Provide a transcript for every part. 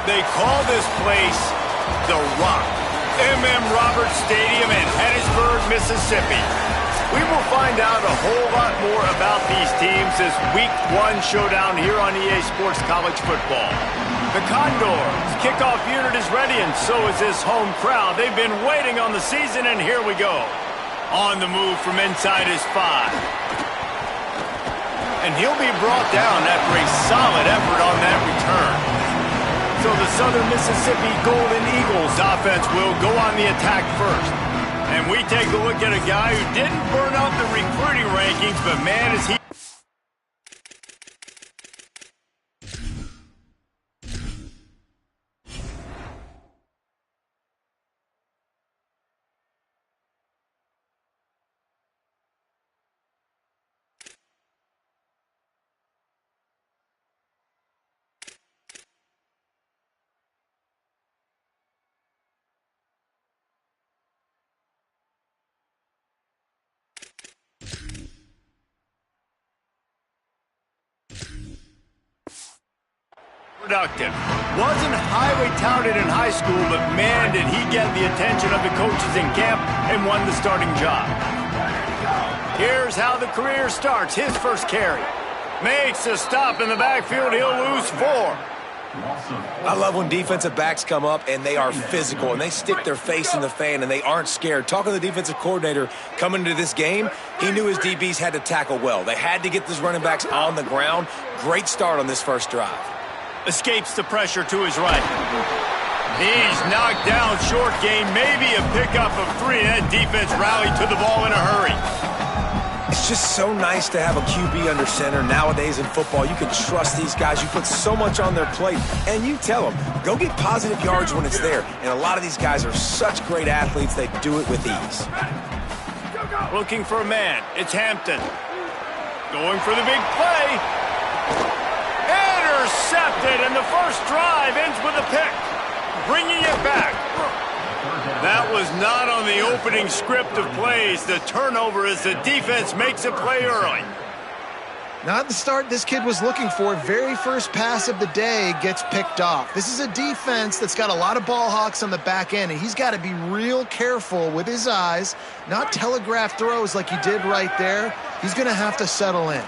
They call this place The Rock. M.M. Roberts Stadium in Hattiesburg, Mississippi. We will find out a whole lot more about these teams this Week 1 showdown here on EA Sports College Football. The Condors kickoff unit is ready, and so is this home crowd. They've been waiting on the season, and here we go. On the move from inside his 5. And he'll be brought down after a solid effort on that return. So the Southern Mississippi Golden Eagles offense will go on the attack first. And we take a look at a guy who didn't burn out the recruiting rankings, but man, is he... productive. Wasn't highly touted in high school, but man, did he get the attention of the coaches in camp and won the starting job. Here's how the career starts. His first carry. Makes a stop in the backfield. He'll lose 4. I love when defensive backs come up and they are physical and they stick their face in the fan and they aren't scared. Talking to the defensive coordinator coming into this game, he knew his DBs had to tackle well. They had to get these running backs on the ground. Great start on this first drive. Escapes the pressure to his right. He's knocked down short gain, maybe a pickup of 3. That defense rallied to the ball in a hurry. It's just so nice to have a QB under center. Nowadays in football, you can trust these guys. You put so much on their plate, and you tell them, go get positive yards when it's there. And a lot of these guys are such great athletes, they do it with ease. Looking for a man. It's Hampton. Going for the big play. Intercepted, and the first drive ends with a pick. Bringing it back. That was not on the opening script of plays. The turnover as the defense makes a play early. Not the start this kid was looking for. Very first pass of the day gets picked off. This is a defense that's got a lot of ball hawks on the back end, and he's got to be real careful with his eyes, not telegraph throws like he did right there. He's going to have to settle in.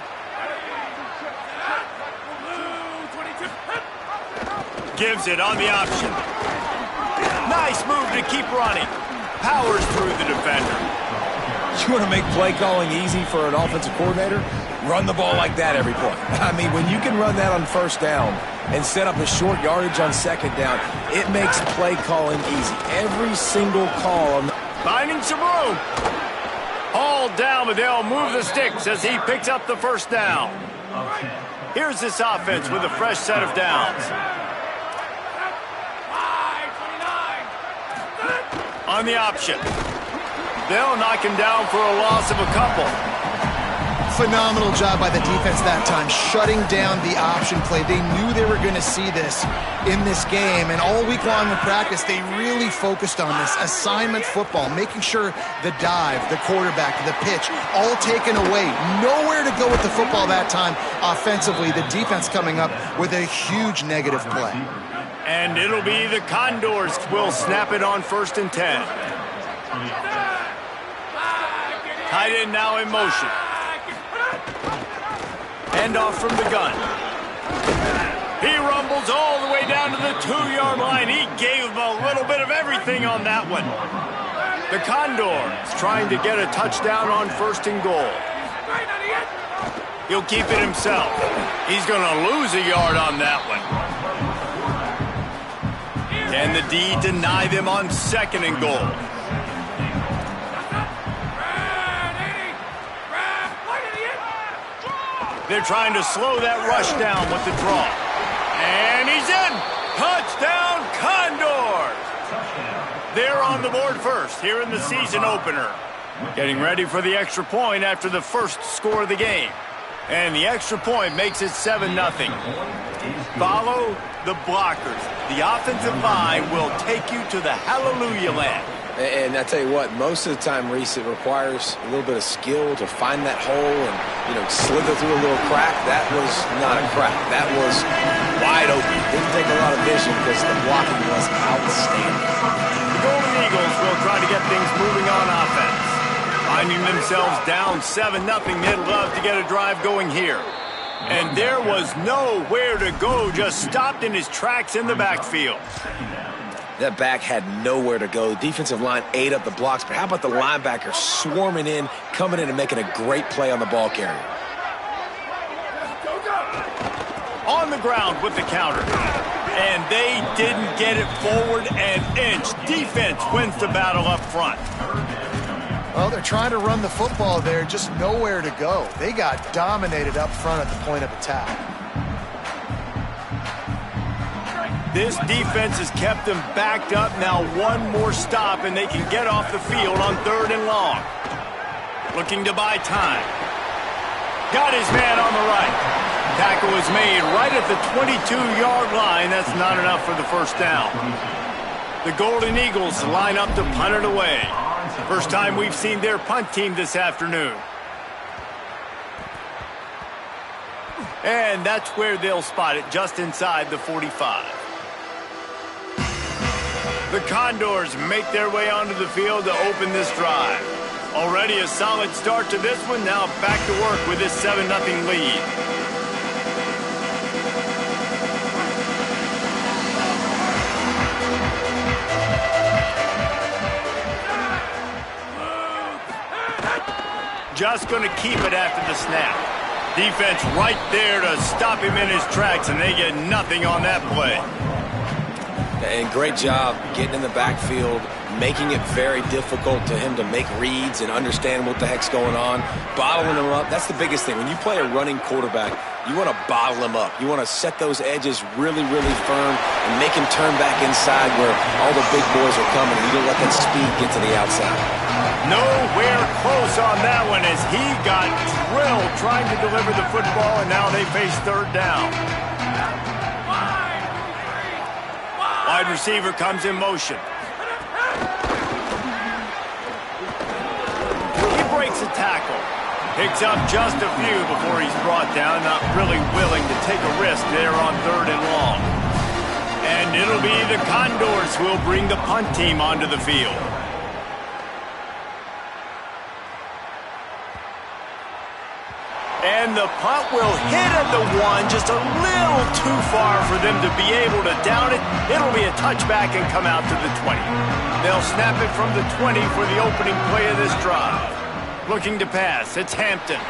Gives it on the option. Nice move to keep running. Powers through the defender. You want to make play calling easy for an offensive coordinator? Run the ball like that every play. I mean, when you can run that on first down and set up a short yardage on second down, it makes play calling easy. Every single call. Finding some room. Hauled down, but they'll move the sticks as he picks up the first down. Here's this offense with a fresh set of downs. On the option. They'll knock him down for a loss of a couple. Phenomenal job by the defense that time, shutting down the option play. They knew they were going to see this in this game, and all week long in practice, they really focused on this. Assignment football, making sure the dive, the quarterback, the pitch, all taken away. Nowhere to go with the football that time offensively. The defense coming up with a huge negative play. And it'll be the Condors will snap it on 1st and 10. Tight end now in motion. Handoff from the gun. He rumbles all the way down to the 2-yard line. He gave him a little bit of everything on that one. The Condors trying to get a touchdown on 1st and goal. He'll keep it himself. He's going to lose a yard on that one. Can the D deny them on 2nd and goal? They're trying to slow that rush down with the draw. And he's in! Touchdown, Condors! They're on the board first here in the season opener. Getting ready for the extra point after the first score of the game. And the extra point makes it 7-0. Follow the blockers. The offensive line will take you to the hallelujah land. And I tell you what, most of the time, Reese, it requires a little bit of skill to find that hole and, slither through a little crack. That was not a crack. That was wide open. Didn't take a lot of vision because the blocking was outstanding. The Golden Eagles will try to get things moving on offense. Finding themselves down 7-0, they'd love to get a drive going here. And there was nowhere to go, just stopped in his tracks in the backfield. That back had nowhere to go. The defensive line ate up the blocks, but how about the linebacker swarming in, coming in and making a great play on the ball carrier? On the ground with the counter. And they didn't get it forward an inch. Defense wins the battle up front. Well, they're trying to run the football there, just nowhere to go. They got dominated up front at the point of attack. This defense has kept them backed up. Now one more stop, and they can get off the field on 3rd and long. Looking to buy time. Got his man on the right. Tackle is made right at the 22-yard line. That's not enough for the first down. The Golden Eagles line up to punt it away. First time we've seen their punt team this afternoon. And that's where they'll spot it, just inside the 45. The Condors make their way onto the field to open this drive. Already a solid start to this one. Now back to work with this 7-0 lead. Just going to keep it after the snap. Defense right there to stop him in his tracks, and they get nothing on that play. And great job getting in the backfield, making it very difficult to him to make reads and understand what the heck's going on, bottling him up. That's the biggest thing. When you play a running quarterback, you want to bottle him up. You want to set those edges really, really firm and make him turn back inside where all the big boys are coming. You don't let that speed get to the outside. Nowhere close on that one as he got drilled trying to deliver the football, and now they face 3rd down. Wide receiver comes in motion. He breaks a tackle. Picks up just a few before he's brought down, not really willing to take a risk there on 3rd and long. And it'll be the Condors who will bring the punt team onto the field. And the punt will hit at the 1, just a little too far for them to be able to down it. It'll be a touchback and come out to the 20. They'll snap it from the 20 for the opening play of this drive. Looking to pass, it's Hampton.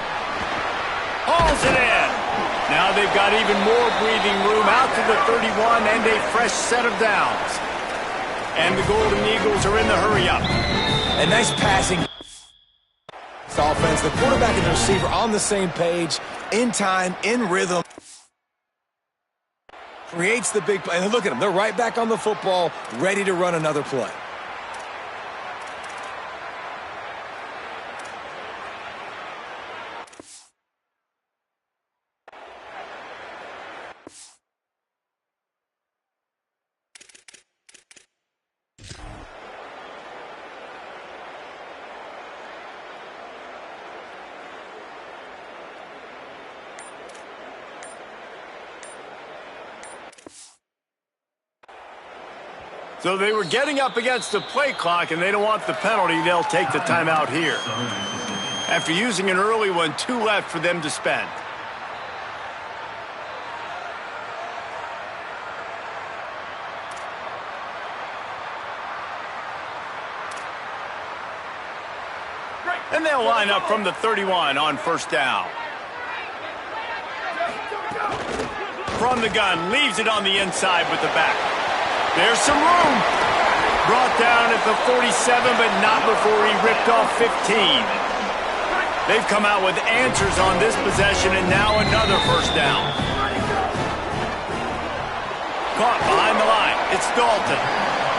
Hauls it in. Now they've got even more breathing room out to the 31 and a fresh set of downs. And the Golden Eagles are in the hurry-up. And nice passing. Offense, the quarterback and the receiver on the same page, in time, in rhythm. Creates the big play. And look at them. They're right back on the football, ready to run another play. So they were getting up against the play clock, and they don't want the penalty. They'll take the timeout here. After using an early one, 2 left for them to spend. And they'll line up from the 31 on 1st down. From the gun, leaves it on the inside with the back. There's some room. Brought down at the 47, but not before he ripped off 15. They've come out with answers on this possession, and now another 1st down. Caught behind the line. It's Dalton.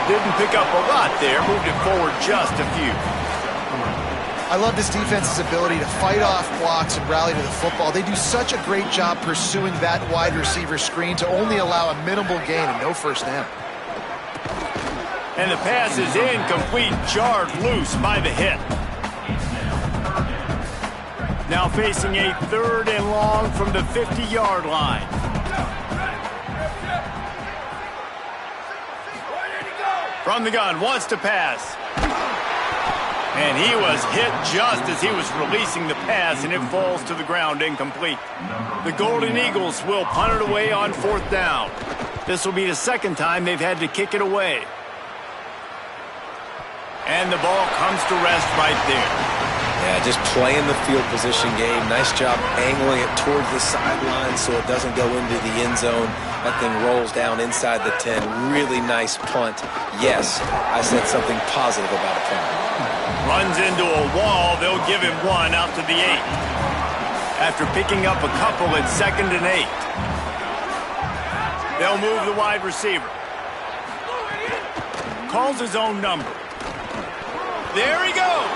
Didn't pick up a lot there. Moved it forward just a few. I love this defense's ability to fight off blocks and rally to the football. They do such a great job pursuing that wide receiver screen to only allow a minimal gain and no 1st down. And the pass is incomplete, jarred loose by the hit. Now facing a 3rd and long from the 50-yard line. From the gun, wants to pass. And he was hit just as he was releasing the pass, and it falls to the ground incomplete. The Golden Eagles will punt it away on 4th down. This will be the 2nd time they've had to kick it away. And the ball comes to rest right there. Yeah, just playing the field position game. Nice job angling it towards the sideline so it doesn't go into the end zone. That thing rolls down inside the 10. Really nice punt. Yes, I said something positive about a punt. Runs into a wall. They'll give him 1 out to the 8. After picking up a couple, it's 2nd and 8. They'll move the wide receiver. Calls his own number. There he goes.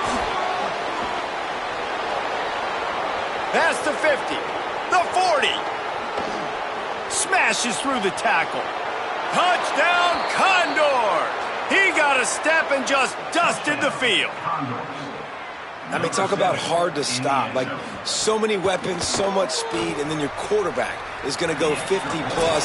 Past the 50, the 40. Smashes through the tackle. Touchdown, Condor! He got a step and just dusted the field. I mean, talk about hard to stop. Like, so many weapons, so much speed, and then your quarterback is going to go 50-plus.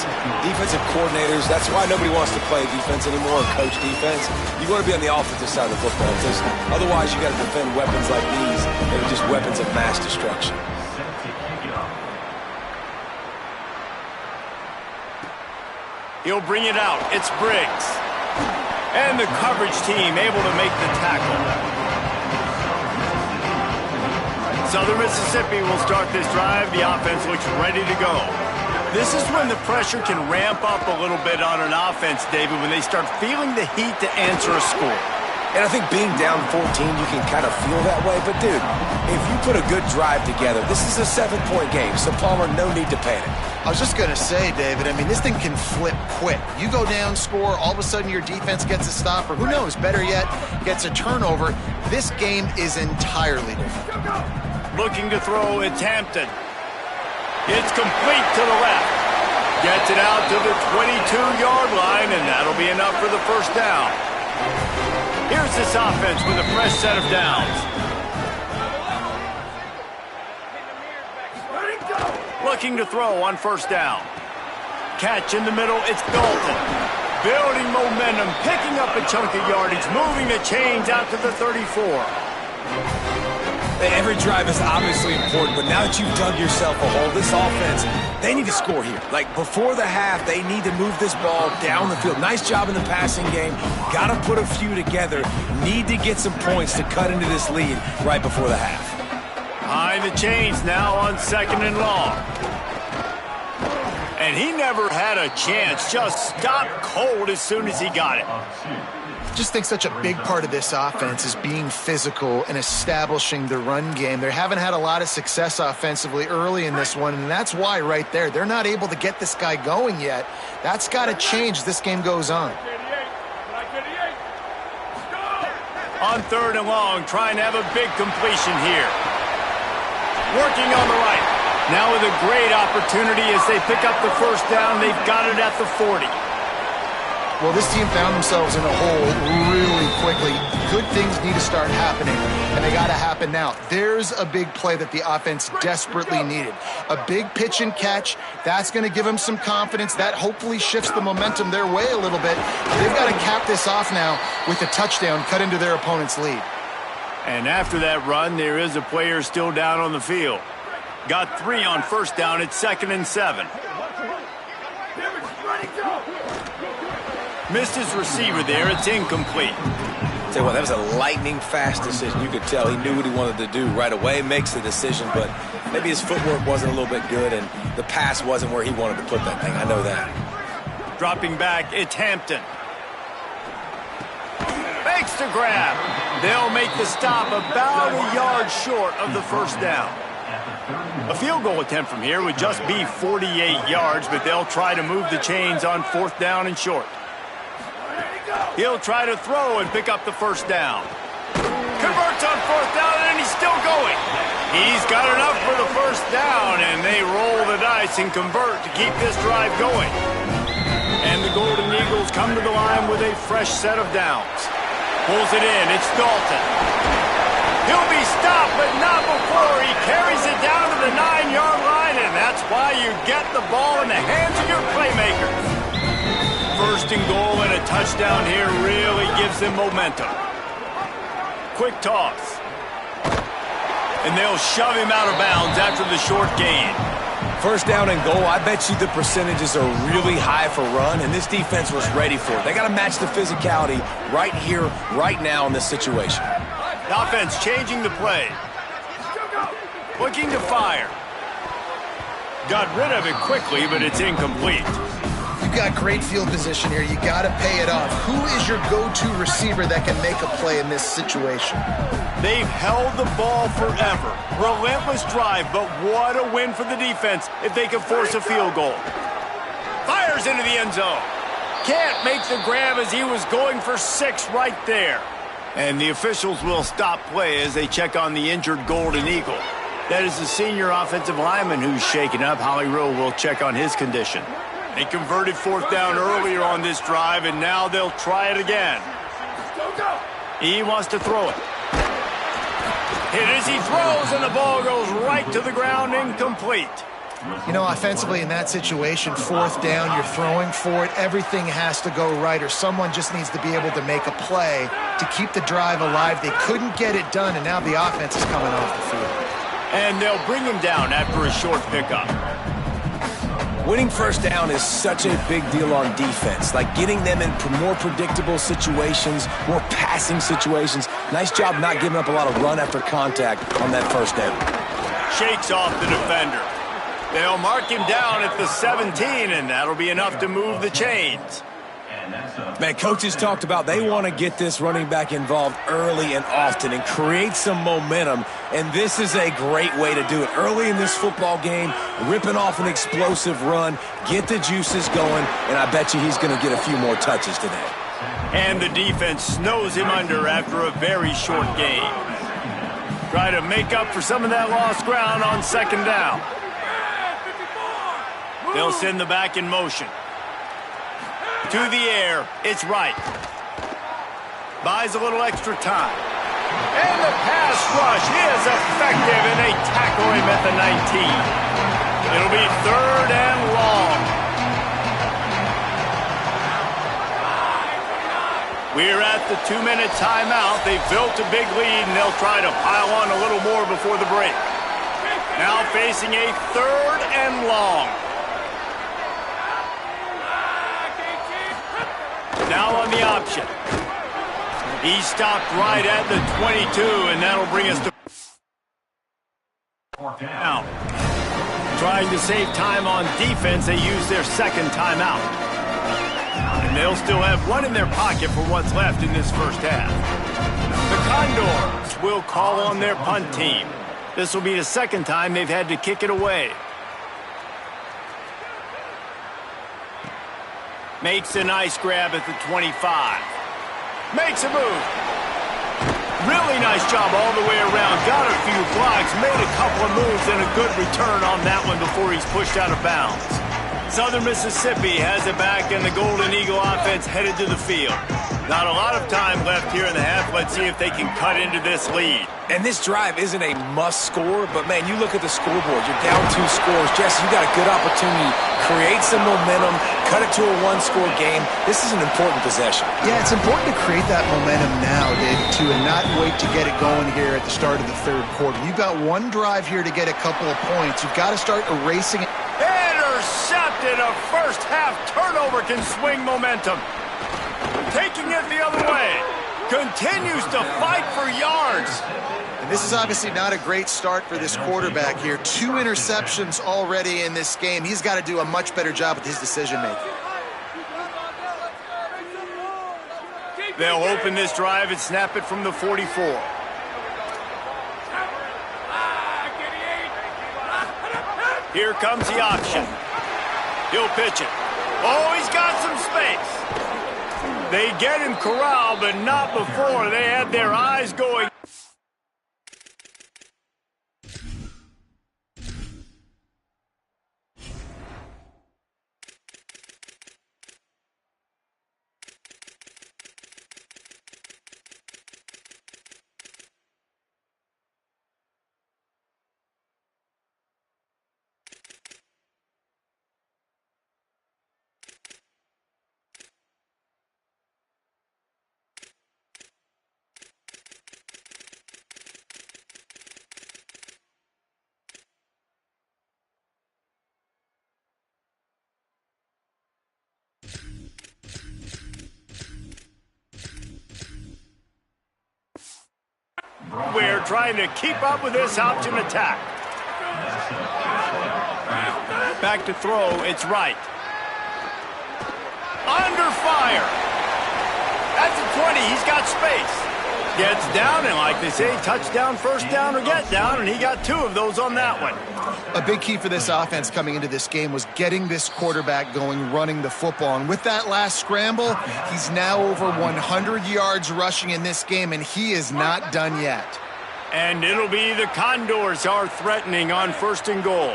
Defensive coordinators, that's why nobody wants to play defense anymore or coach defense. You want to be on the offensive side of the football, because otherwise you got to defend weapons like these. They're just weapons of mass destruction. He'll bring it out. It's Briggs. And the coverage team able to make the tackle. Southern Mississippi will start this drive. The offense looks ready to go. This is when the pressure can ramp up a little bit on an offense, David, when they start feeling the heat to answer a score. And I think being down 14, you can kind of feel that way. But, dude, if you put a good drive together, this is a 7-point game. So, Palmer, no need to panic. I was just going to say, David, I mean, this thing can flip quick. You go down, score, all of a sudden your defense gets a stop, or who knows, better yet, gets a turnover. This game is entirely different. Looking to throw, it's Hampton. It's complete to the left. Gets it out to the 22-yard line, and that'll be enough for the 1st down. Here's this offense with a fresh set of downs. Looking to throw on 1st down. Catch in the middle, it's Dalton. Building momentum, picking up a chunk of yardage, moving the chains out to the 34. Every drive is obviously important, but now that you've dug yourself a hole, this offense, they need to score here. Like, before the half, they need to move this ball down the field. Nice job in the passing game. Got to put a few together. Need to get some points to cut into this lead right before the half. Behind the chains now on 2nd and long. And he never had a chance. Just stopped cold as soon as he got it. I just think such a big part of this offense is being physical and establishing the run game. They haven't had a lot of success offensively early in this one, and that's why right there, they're not able to get this guy going yet. That's got to change as this game goes on. On 3rd and long, trying to have a big completion here. Working on the right. Now with a great opportunity as they pick up the 1st down. They've got it at the 40. Well, this team found themselves in a hole really quickly. Good things need to start happening, and they got to happen now. There's a big play that the offense desperately needed. A big pitch and catch. That's going to give them some confidence. That hopefully shifts the momentum their way a little bit. They've got to cap this off now with a touchdown cut into their opponent's lead. And after that run, there is a player still down on the field. Got 3 on 1st down. It's 2nd and 7. Missed his receiver there. It's incomplete. Tell you what, that was a lightning-fast decision. You could tell he knew what he wanted to do right away. Makes the decision, but maybe his footwork wasn't a little bit good, and the pass wasn't where he wanted to put that thing. I know that. Dropping back, it's Hampton. Makes the grab. They'll make the stop about a yard short of the 1st down. A field goal attempt from here would just be 48 yards, but they'll try to move the chains on 4th down and short. He'll try to throw and pick up the 1st down. Converts on 4th down, and he's still going. He's got enough for the 1st down, and they roll the dice and convert to keep this drive going. And the Golden Eagles Eagles come to the line with a fresh set of downs. Pulls it in. It's Dalton. He'll be stopped, but not before he carries it down to the 9-yard line, and that's why you get the ball in the hands of your playmakers. First and goal and a touchdown here really gives them momentum. Quick toss. And they'll shove him out of bounds after the short gain. First down and goal, I bet you the percentages are really high for run, and this defense was ready for it. They got to match the physicality right here, right now in this situation. The offense changing the play. Looking to fire. Got rid of it quickly, but it's incomplete. You've got great field position here. You got to pay it off. Who is your go-to receiver that can make a play in this situation? They've held the ball forever. Relentless drive, but what a win for the defense if they can force a field goal. Fires into the end zone. Can't make the grab as he was going for 6 right there. And the officials will stop play as they check on the injured Golden Eagle. That is the senior offensive lineman who's shaken up. Holly Rowe will check on his condition. They converted 4th down earlier on this drive, and now they'll try it again. He wants to throw it. Hit as he throws, and the ball goes right to the ground, incomplete. You know, offensively in that situation, 4th down, you're throwing for it. Everything has to go right, or someone just needs to be able to make a play to keep the drive alive. They couldn't get it done, and now the offense is coming off the field. And they'll bring him down after a short pickup. Winning first down is such a big deal on defense, like getting them in more predictable situations, more passing situations. Nice job not giving up a lot of run after contact on that first down. Shakes off the defender. They'll mark him down at the 17, and that'll be enough to move the chains. Man, coaches talked about they want to get this running back involved early and often and create some momentum, and this is a great way to do it. Early in this football game, ripping off an explosive run, get the juices going, and I bet you he's going to get a few more touches today. And the defense snows him under after a very short gain. Try to make up for some of that lost ground on 2nd down. They'll send the back in motion. To the air, it's right. Buys a little extra time. And the pass rush is effective, and they tackle him at the 19. It'll be 3rd and long. We're at the 2-minute timeout. They've built a big lead, and they'll try to pile on a little more before the break. Now facing a 3rd and long. Now on the option. He stopped right at the 22, and that'll bring us to now. Trying to save time on defense, they use their 2nd timeout. And they'll still have one in their pocket for what's left in this first half. The Condors will call on their punt team. This will be the 2nd time they've had to kick it away. Makes a nice grab at the 25. Makes a move. Really nice job all the way around. Got a few blocks, made a couple of moves, and a good return on that one before he's pushed out of bounds. Southern Mississippi has it back, and the Golden Eagle offense headed to the field. Not a lot of time left here in the half. Let's see if they can cut into this lead. And this drive isn't a must score, but man, you look at the scoreboard. You're down 2 scores. Jesse, you got a good opportunity. Create some momentum. Cut it to a 1-score game. This is an important possession. Yeah, it's important to create that momentum now, David, too, and not wait to get it going here at the start of the 3rd quarter. You've got one drive here to get a couple of points. You've got to start erasing it. Intercepted. A first-half turnover can swing momentum. Taking it the other way. Continues to fight for yards. And this is obviously not a great start for this quarterback here. 2 interceptions already in this game. He's got to do a much better job with his decision-making. They'll open this drive and snap it from the 44. Here comes the option. He'll pitch it. Oh, he's got some space. They get him corralled, but not before they had their eyes going. We're trying to keep up with this option attack. Back to throw, it's right. Under fire. That's a 20, he's got space. Gets down, and like they say, touchdown, first down, or get down, and he got 2 of those on that one. A big key for this offense coming into this game was getting this quarterback going, running the football. And with that last scramble, he's now over 100 yards rushing in this game, and he is not done yet. And it'll be the Condors are threatening on 1st and goal.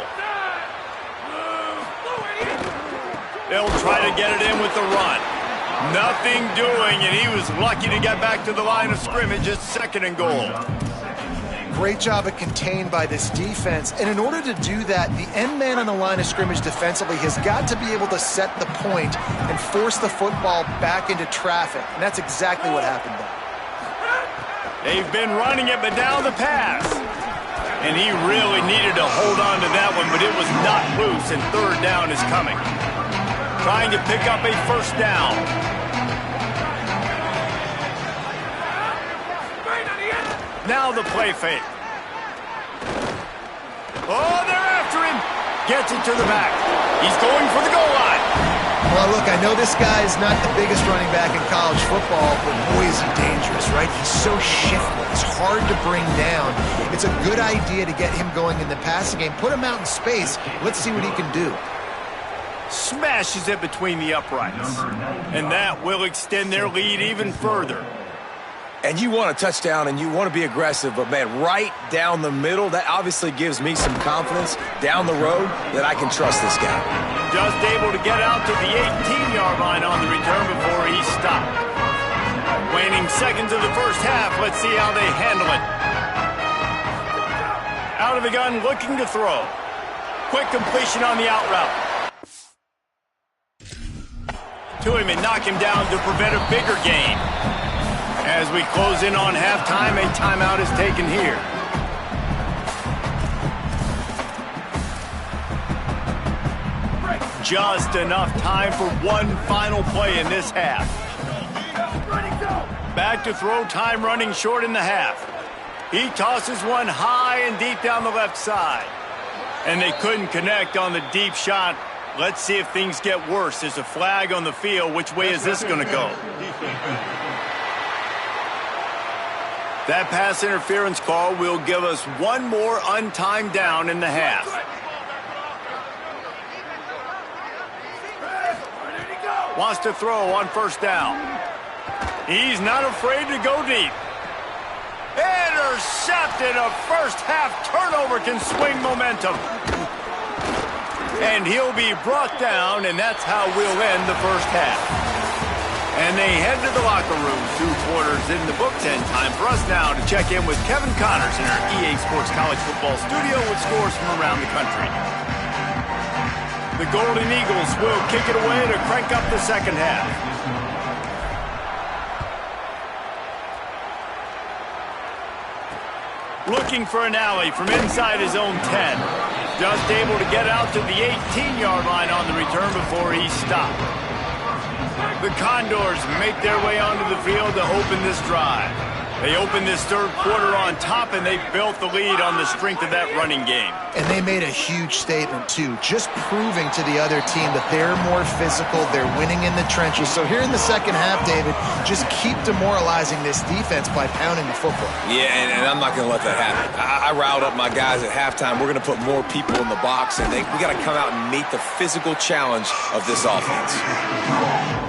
They'll try to get it in with the run. Nothing doing, and he was lucky to get back to the line of scrimmage at 2nd and goal. Great job of contained by this defense. And in order to do that, the end man on the line of scrimmage defensively has got to be able to set the point and force the football back into traffic. And that's exactly what happened there. They've been running it, but now the pass. And he really needed to hold on to that one, but it was not loose, and 3rd down is coming. Trying to pick up a 1st down. Now the play fake. Oh, they're after him. Gets it to the back. He's going for the goal line. Well, look, I know this guy is not the biggest running back in college football, but boy, is he dangerous, right? He's so shifty. He's hard to bring down. It's a good idea to get him going in the passing game. Put him out in space. Let's see what he can do. Smashes it between the uprights. And that will extend their lead even further. And you want a touchdown and you want to be aggressive, but man, right down the middle, that obviously gives me some confidence down the road that I can trust this guy. Just able to get out to the 18-yard line on the return before he stopped. Waning seconds of the 1st half, let's see how they handle it. Out of the gun, looking to throw. Quick completion on the out route. To him and knock him down to prevent a bigger gain. As we close in on halftime, a timeout is taken here. Just enough time for one final play in this half. Back to throw, time running short in the half. He tosses one high and deep down the left side. And they couldn't connect on the deep shot. Let's see if things get worse. There's a flag on the field. Which way is this going to go? That pass interference call will give us one more untimed down in the half. Wants to throw on 1st down. He's not afraid to go deep. Intercepted. A 1st half turnover can swing momentum. And he'll be brought down, and that's how we'll end the 1st half. And they head to the locker room. 2 quarters in the books, and time for us now to check in with Kevin Connors in our EA Sports College Football studio with scores from around the country. The Golden Eagles will kick it away to crank up the 2nd half. Looking for an alley from inside his own 10. Just able to get out to the 18-yard line on the return before he stopped. The Condors make their way onto the field to open this drive. They opened this 3rd quarter on top, and they built the lead on the strength of that running game. And they made a huge statement, too, just proving to the other team that they're more physical, they're winning in the trenches. So here in the 2nd half, David, just keep demoralizing this defense by pounding the football. Yeah, and I'm not going to let that happen. I riled up my guys at halftime. We're going to put more people in the box, and we got to come out and meet the physical challenge of this offense.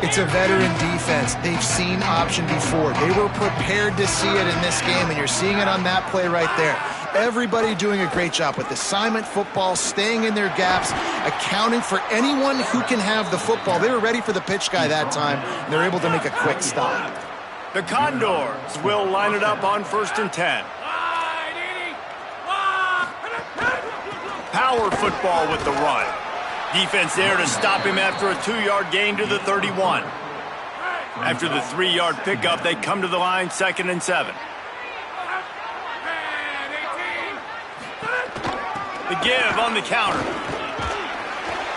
It's a veteran defense. They've seen option before. They were prepared to see it in this game, and you're seeing it on that play right there. Everybody doing a great job with assignment football, staying in their gaps, accounting for anyone who can have the football. They were ready for the pitch guy that time, and they're able to make a quick stop. The Condors will line it up on 1st and 10. Power football with the run. Defense there to stop him after a 2-yard gain to the 31. After the 3-yard pickup, they come to the line 2nd and 7. The give on the counter.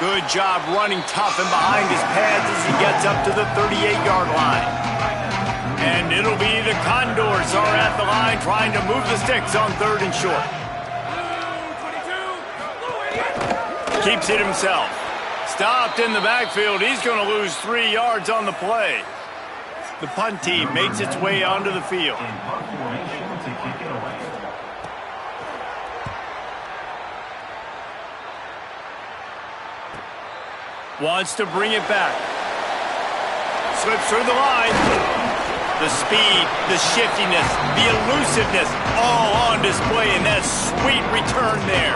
Good job running tough and behind his pads as he gets up to the 38-yard line. And it'll be the Condors are at the line trying to move the sticks on 3rd and short. Keeps it himself. Stopped in the backfield. He's going to lose 3 yards on the play. The punt team makes its way onto the field. Wants to bring it back. Slips through the line. The speed, the shiftiness, the elusiveness, all on display in that sweet return there.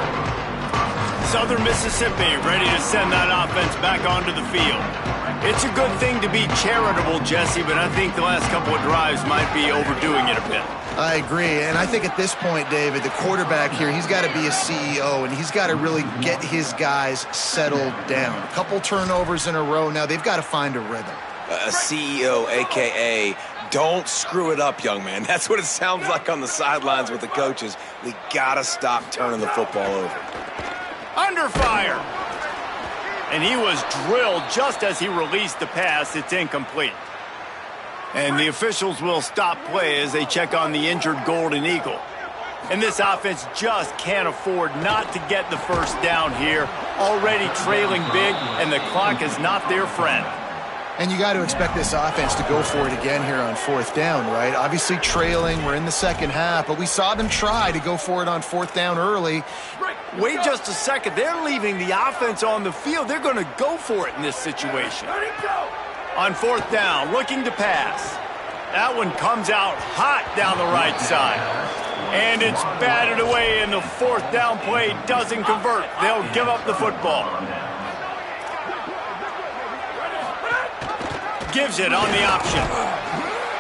Southern Mississippi ready to send that offense back onto the field. It's a good thing to be charitable, Jesse, but I think the last couple of drives might be overdoing it a bit. I agree, and I think at this point, David, the quarterback here, he's got to be a CEO, and he's got to really get his guys settled down. A couple turnovers in a row now. They've got to find a rhythm. A CEO, a.k.a. don't screw it up, young man. That's what it sounds like on the sidelines with the coaches. We got to stop turning the football over. Under fire. And he was drilled just as he released the pass. It's incomplete. And the officials will stop play as they check on the injured Golden Eagle. And this offense just can't afford not to get the first down here. Already trailing big, and the clock is not their friend. And you got to expect this offense to go for it again here on 4th down, right? Obviously trailing, we're in the second half, but we saw them try to go for it on 4th down early. Wait just a second. They're leaving the offense on the field. They're going to go for it in this situation. On 4th down, looking to pass. That one comes out hot down the right side. And it's batted away, and the 4th down play doesn't convert. They'll give up the football. Gives it on the option.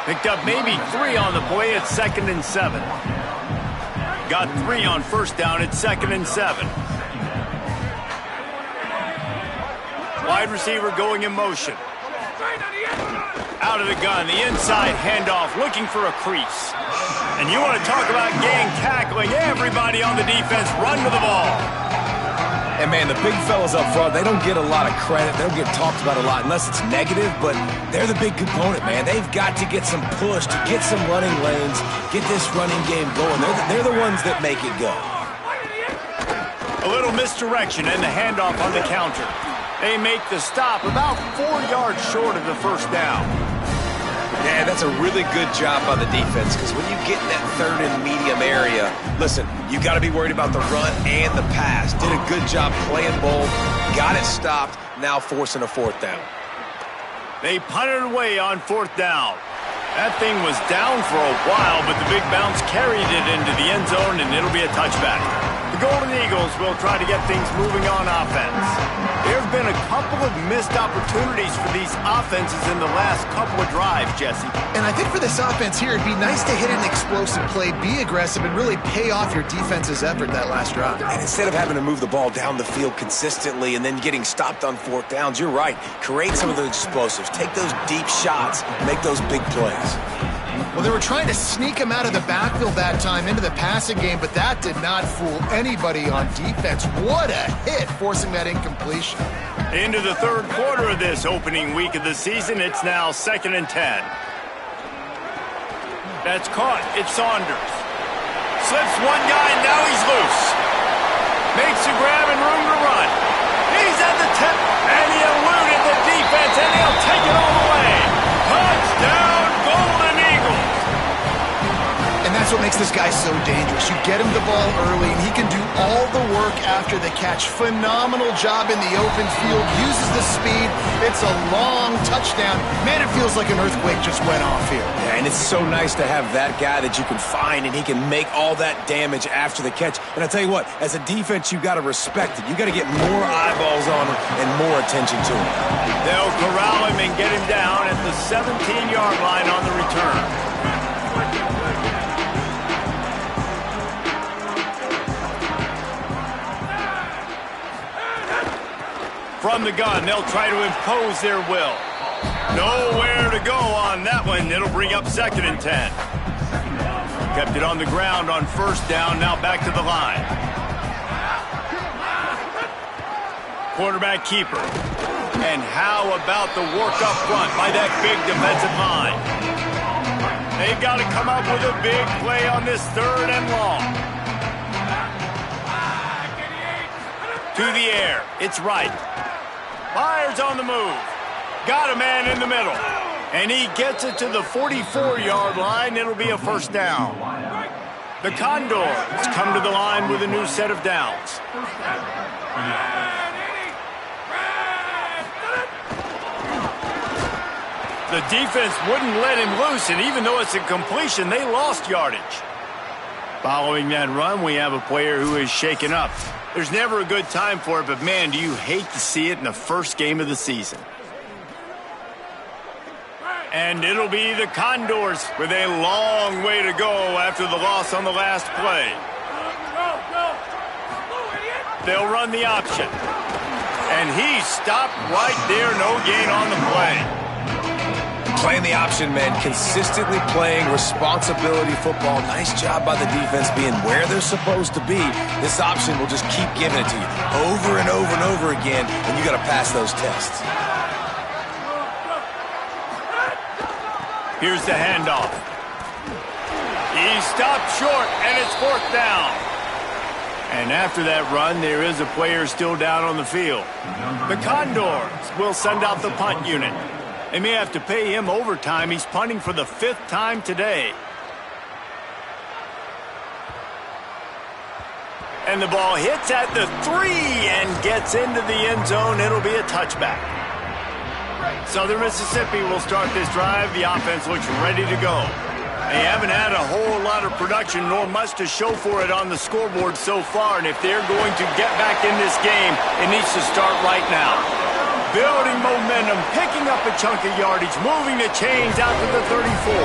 Picked up maybe 3 on the play at 2nd and 7. Got 3 on 1st down at 2nd and 7. Wide receiver going in motion. Out of the gun, the inside handoff, looking for a crease. And you want to talk about gang tackling. Everybody on the defense run to the ball. And, man, the big fellas up front, they don't get a lot of credit. They don't get talked about a lot unless it's negative, but they're the big component, man. They've got to get some push, to get some running lanes, get this running game going. They're the ones that make it go. A little misdirection and the handoff on the counter. They make the stop about 4 yards short of the first down. Yeah, that's a really good job by the defense, because when you get in that 3rd and medium area, listen, you got to be worried about the run and the pass. Did a good job playing both, got it stopped, now forcing a 4th down. They punted away on 4th down. That thing was down for a while, but the big bounce carried it into the end zone, and it'll be a touchback. The Golden Eagles will try to get things moving on offense. There have been a couple of missed opportunities for these offenses in the last couple of drives, Jesse. And I think for this offense here, it'd be nice to hit an explosive play, be aggressive, and really pay off your defense's effort that last drive. And instead of having to move the ball down the field consistently and then getting stopped on 4th downs, you're right. Create some of those explosives. Take those deep shots. Make those big plays. Well, they were trying to sneak him out of the backfield that time into the passing game, but that did not fool anybody on defense. What a hit, forcing that incompletion. Into the 3rd quarter of this opening week of the season, it's now 2nd and 10. That's caught. It's Saunders. Slips one guy, and now he's loose. Makes a grab and room to run. He's at the tip, and he eluded the defense, and he'll take it all the way. Touchdown, Golden Eagles. And that's what makes this guy so dangerous. You get him the ball early, and he can do all the work after the catch. Phenomenal job in the open field. Uses the speed. It's a long touchdown. Man, it feels like an earthquake just went off here. Yeah, and it's so nice to have that guy that you can find, and he can make all that damage after the catch. And I tell you what, as a defense, you got to respect it. You got to get more eyeballs on him and more attention to him. They'll corral him and get him down at the 17-yard line on the return. From the gun, they'll try to impose their will. Nowhere to go on that one. It'll bring up 2nd and 10. Kept it on the ground on 1st down, now back to the line. Quarterback keeper. And how about the work up front by that big defensive line? They've got to come up with a big play on this 3rd and long. To the air. It's right. Fires on the move. Got a man in the middle. And he gets it to the 44-yard line. It'll be a first down. The Condors come to the line with a new set of downs. The defense wouldn't let him loose, and even though it's a completion, they lost yardage. Following that run, we have a player who is shaken up. There's never a good time for it, but man, do you hate to see it in the first game of the season. And it'll be the Condors with a long way to go after the loss on the last play. They'll run the option. And he stopped right there, no gain on the play. Playing the option, man, consistently playing responsibility football. Nice job by the defense being where they're supposed to be. This option will just keep giving it to you over and over and over again, and you got to pass those tests. Here's the handoff. He stopped short, and it's 4th down. And after that run, there is a player still down on the field. The Condors will send out the punt unit. They may have to pay him overtime. He's punting for the 5th time today. And the ball hits at the 3 and gets into the end zone. It'll be a touchback. Southern Mississippi will start this drive. The offense looks ready to go. They haven't had a whole lot of production nor much to show for it on the scoreboard so far. And if they're going to get back in this game, it needs to start right now. Building momentum, picking up a chunk of yardage, moving the chains out to the 34.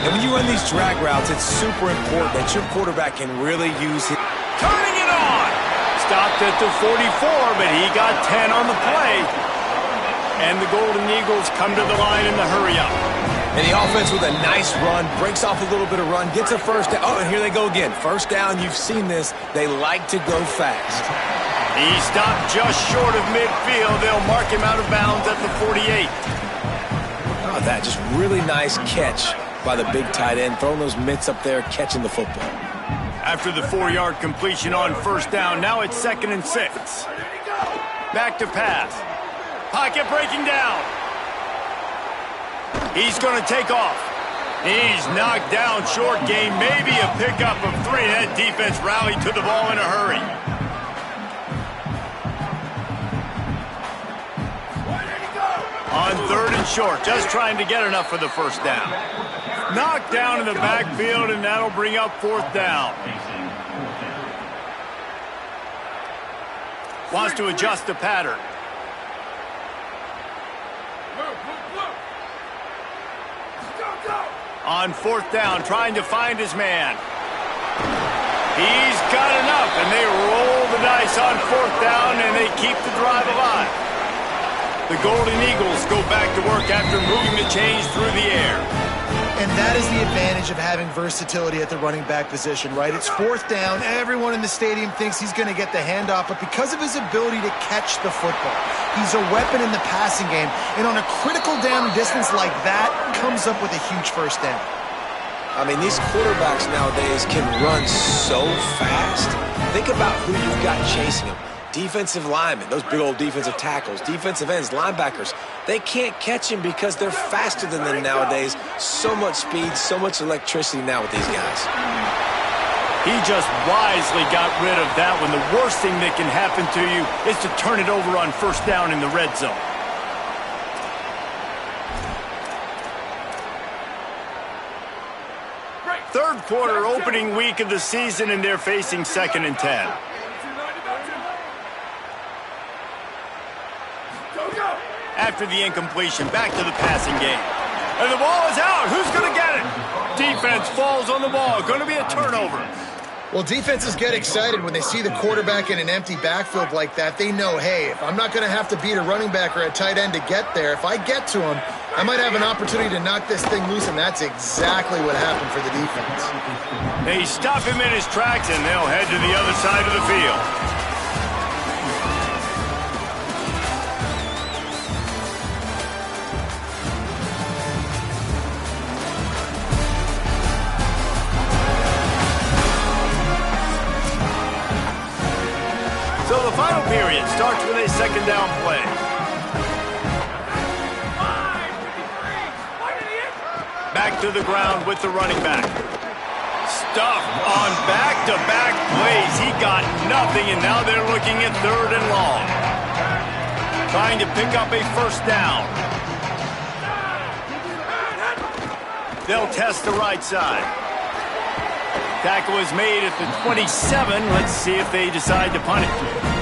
And when you run these drag routes, it's super important that your quarterback can really use it. Turning it on! Stopped at the 44, but he got 10 on the play. And the Golden Eagles come to the line in the hurry-up. And the offense with a nice run, breaks off a little bit of run, gets a first down. Oh, and here they go again. First down, you've seen this. They like to go fast. He stopped just short of midfield. They'll mark him out of bounds at the 48. Oh, that just really nice catch by the big tight end, throwing those mitts up there, catching the football. After the 4-yard completion on first down, now it's 2nd and 6. Back to pass. Pocket breaking down. He's going to take off. He's knocked down short game, maybe a pickup of 3. That defense rallied to the ball in a hurry. On 3rd and short, just trying to get enough for the first down. Knocked down in the backfield, and that'll bring up 4th down. Wants to adjust the pattern. On 4th down, trying to find his man. He's got enough, and they roll the dice on 4th down, and they keep the drive alive. The Golden Eagles go back to work after moving the chains through the air. And that is the advantage of having versatility at the running back position, right? It's 4th down. Everyone in the stadium thinks he's going to get the handoff, but because of his ability to catch the football, he's a weapon in the passing game. And on a critical down distance like that, comes up with a huge first down. I mean, these quarterbacks nowadays can run so fast. Think about who you've got chasing them. Defensive linemen, those big old defensive tackles, defensive ends, linebackers, they can't catch him because they're faster than them nowadays. So much speed, so much electricity now with these guys. He just wisely got rid of that one. The worst thing that can happen to you is to turn it over on first down in the red zone. Third quarter, opening week of the season, and they're facing 2nd and 10. After the incompletion, back to the passing game. And the ball is out. Who's going to get it? Defense falls on the ball. Going to be a turnover. Well, defenses get excited when they see the quarterback in an empty backfield like that. They know, hey, if I'm not going to have to beat a running back or a tight end to get there, if I get to him, I might have an opportunity to knock this thing loose, and that's exactly what happened for the defense. They stop him in his tracks, and they'll head to the other side of the field. Final period starts with a second down play. Back to the ground with the running back. Stuffed on back-to-back plays. He got nothing, and now they're looking at 3rd and long. Trying to pick up a first down. They'll test the right side. Tackle is made at the 27. Let's see if they decide to punt it.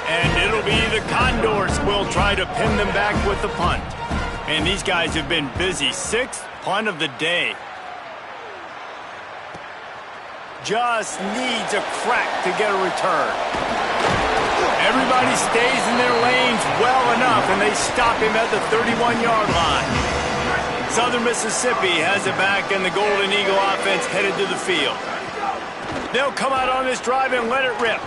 And it'll be the Condors will try to pin them back with the punt. And these guys have been busy. 6th punt of the day. Just needs a crack to get a return. Everybody stays in their lanes well enough, and they stop him at the 31-yard line. Southern Mississippi has it back, and the Golden Eagle offense headed to the field. They'll come out on this drive and let it rip.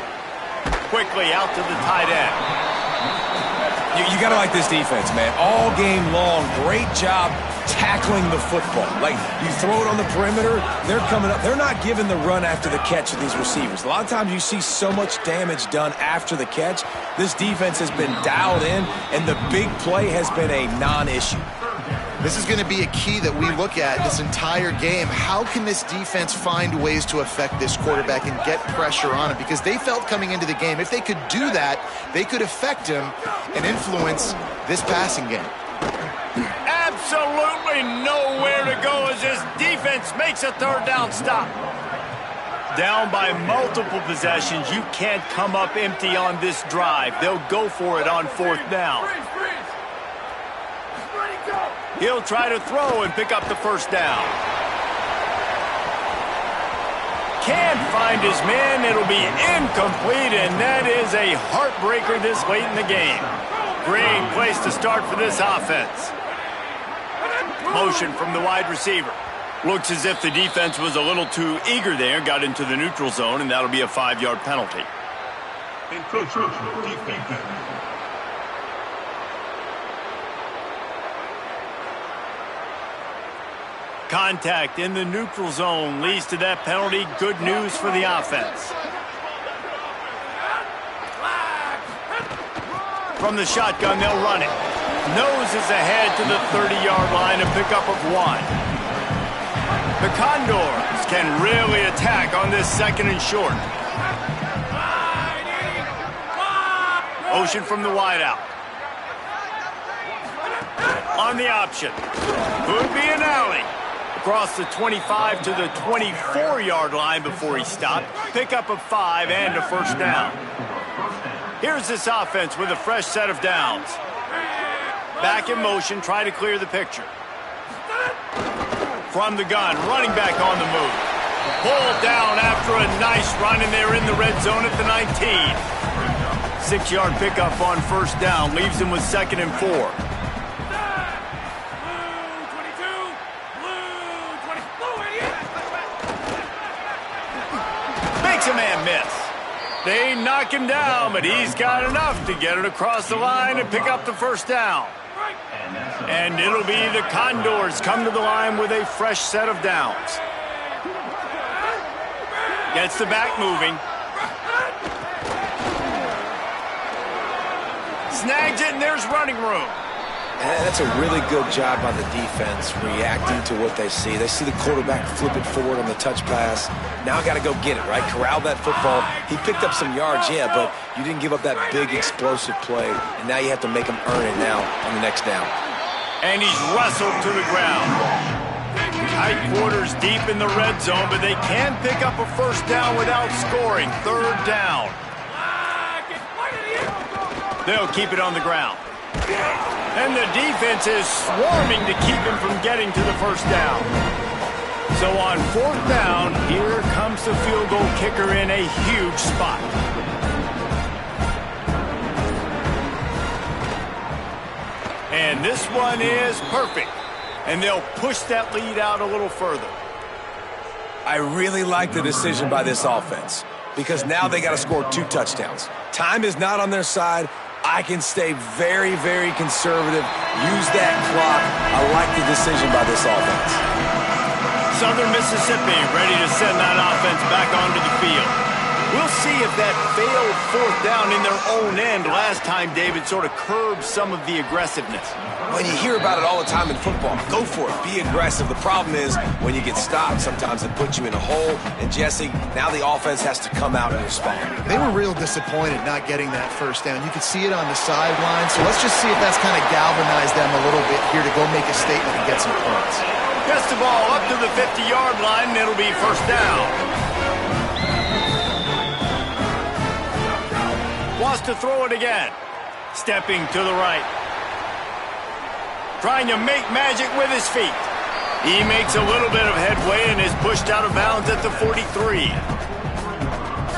Quickly out to the tight end. You got to like this defense, man. All game long, great job tackling the football. Like, you throw it on the perimeter, they're coming up. They're not giving the run after the catch of these receivers. A lot of times you see so much damage done after the catch. This defense has been dialed in, and the big play has been a non-issue. This is going to be a key that we look at this entire game. How can this defense find ways to affect this quarterback and get pressure on him? Because they felt coming into the game, if they could do that, they could affect him and influence this passing game. Absolutely nowhere to go as this defense makes a 3rd down stop. Down by multiple possessions, you can't come up empty on this drive. They'll go for it on 4th down. He'll try to throw and pick up the first down. Can't find his man. It'll be incomplete, and that is a heartbreaker this late in the game. Great place to start for this offense. Motion from the wide receiver. Looks as if the defense was a little too eager there, got into the neutral zone, and that'll be a 5-yard penalty. Contact in the neutral zone leads to that penalty. Good news for the offense. From the shotgun, they'll run it. Noses ahead to the 30-yard line, a pickup of 1. The Condors can really attack on this 2nd and short. Motion from the wideout. On the option. Could be an alley. Across the 25 to the 24-yard line before he stopped. Pickup of 5 and a first down. Here's this offense with a fresh set of downs. Back in motion, try to clear the picture. From the gun, running back on the move. Pulled down after a nice run, and they're in the red zone at the 19. 6-yard pickup on first down leaves them with 2nd and 4. Makes a man miss. They knock him down, but he's got enough to get it across the line and pick up the first down. And it'll be the Condors come to the line with a fresh set of downs. Gets the back moving. Snags it, and there's running room. And that's a really good job by the defense reacting to what they see. They see the quarterback flip it forward on the touch pass. Now got to go get it, right? Corral that football. He picked up some yards, yeah, but you didn't give up that big explosive play, and now you have to make him earn it now on the next down. And he's wrestled to the ground. Tight quarters deep in the red zone, but they can pick up a first down without scoring. 3rd down. They'll keep it on the ground. And the defense is swarming to keep him from getting to the first down. So on 4th down, here comes the field goal kicker in a huge spot. And this one is perfect. And they'll push that lead out a little further. I really like the decision by this offense because now they got to score 2 touchdowns. Time is not on their side. I can stay very, very conservative. Use that clock. I like the decision by this offense. Southern Mississippi ready to send that offense back onto the field. We'll see if that failed fourth down in their own end last time, David, sort of curbed some of the aggressiveness. When you hear about it all the time in football, go for it, be aggressive. The problem is when you get stopped, sometimes it puts you in a hole. And Jesse, now the offense has to come out and respond. They were real disappointed not getting that first down. You could see it on the sideline. So let's just see if that's kind of galvanized them a little bit here to go make a statement and get some points. Gets the ball up to the 50-yard line, and it'll be first down. Wants to throw it again. Stepping to the right. Trying to make magic with his feet. He makes a little bit of headway and is pushed out of bounds at the 43.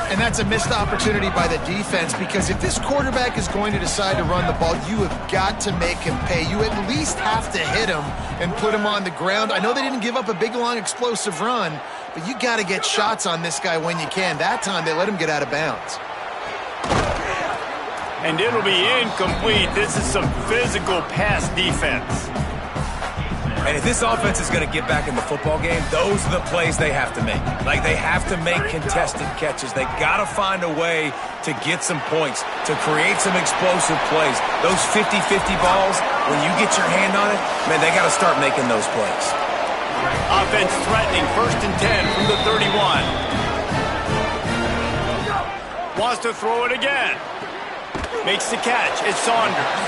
And that's a missed opportunity by the defense, because if this quarterback is going to decide to run the ball, you have got to make him pay. You at least have to hit him and put him on the ground. I know they didn't give up a big, long, explosive run, but you got to get shots on this guy when you can. That time they let him get out of bounds. And it'll be incomplete. This is some physical pass defense. And if this offense is going to get back in the football game, those are the plays they have to make. Like, they have to make contested catches. They got to find a way to get some points, to create some explosive plays. Those 50-50 balls, when you get your hand on it, man, they got to start making those plays. Offense threatening, 1st and 10 from the 31. Wants to throw it again. Makes the catch. It's Saunders.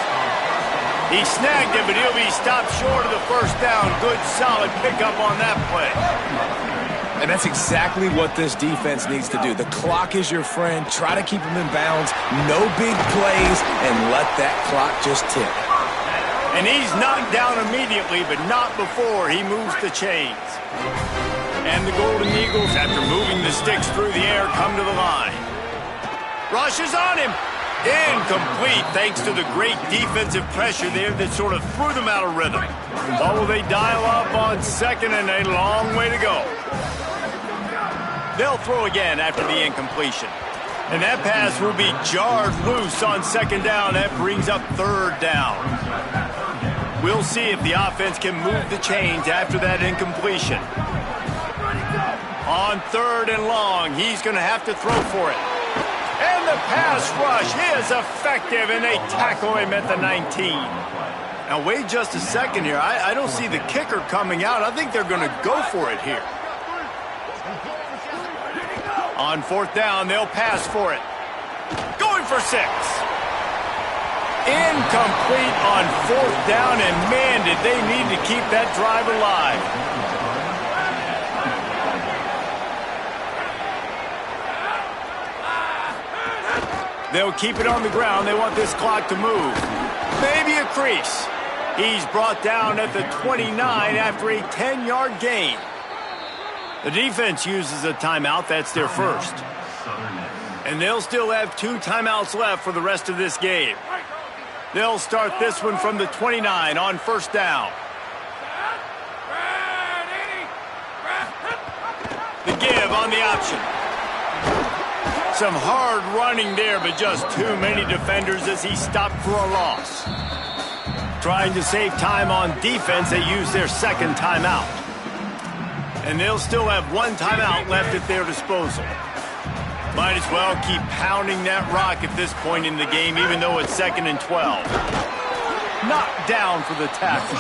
He snagged it, but he'll be stopped short of the first down. Good, solid pickup on that play. And that's exactly what this defense needs to do. The clock is your friend. Try to keep them in bounds. No big plays, and let that clock just tick. And he's knocked down immediately, but not before he moves the chains. And the Golden Eagles, after moving the sticks through the air, come to the line. Rush is on him. Incomplete, thanks to the great defensive pressure there that sort of threw them out of rhythm. But will they dial up on second, and a long way to go. They'll throw again after the incompletion. And that pass will be jarred loose on second down. That brings up third down. We'll see if the offense can move the chains after that incompletion. On 3rd and long, he's going to have to throw for it. And the pass rush is effective, and they tackle him at the 19. Now, wait just a second here. I don't see the kicker coming out. I think they're going to go for it here. On 4th down, they'll pass for it. Going for 6. Incomplete on 4th down, and man, did they need to keep that drive alive. They'll keep it on the ground. They want this clock to move. Maybe a crease. He's brought down at the 29 after a 10-yard gain. The defense uses a timeout. That's their first. And they'll still have 2 timeouts left for the rest of this game. They'll start this one from the 29 on 1st down. The give on the option. Some hard running there, but just too many defenders as he stopped for a loss. Trying to save time on defense, they use their 2nd timeout. And they'll still have 1 timeout left at their disposal. Might as well keep pounding that rock at this point in the game, even though it's 2nd and 12. Knocked down for the tackle.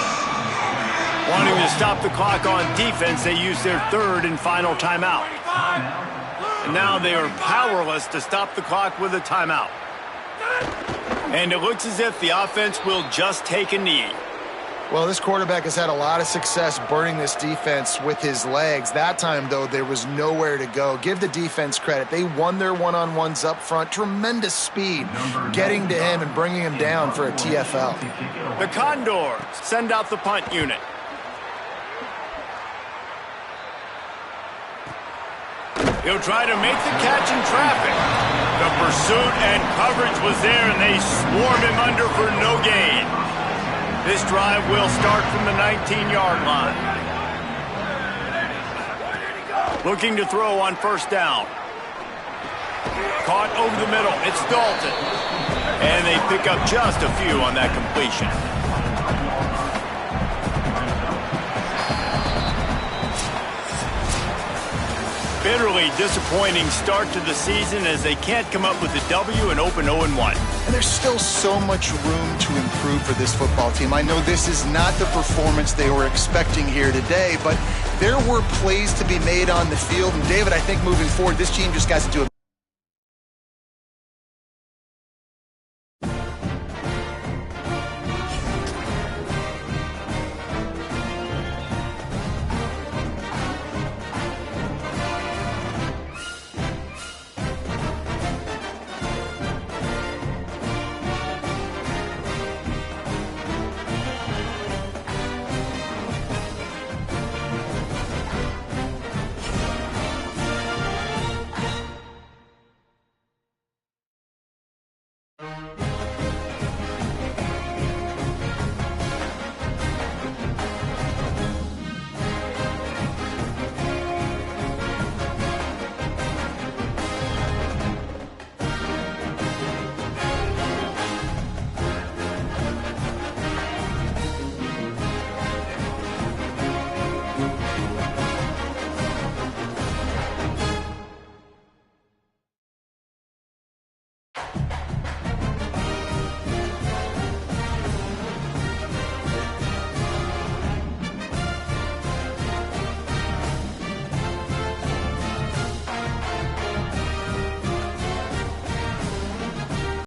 Wanting to stop the clock on defense, they use their 3rd and final timeout. And now they are powerless to stop the clock with a timeout. And it looks as if the offense will just take a knee. Well, this quarterback has had a lot of success burning this defense with his legs. That time, though, there was nowhere to go. Give the defense credit. They won their one-on-ones up front. Tremendous speed getting to him and bringing him down for a TFL. The Condors send out the punt unit. He'll try to make the catch in traffic. The pursuit and coverage was there, and they swarm him under for no gain. This drive will start from the 19-yard line. Looking to throw on 1st down. Caught over the middle. It's Dalton. And they pick up just a few on that completion. bitterly disappointing start to the season as they can't come up with a W and open 0-1. And there's still so much room to improve for this football team. I know this is not the performance they were expecting here today, but there were plays to be made on the field. And David, I think moving forward, this team just got into a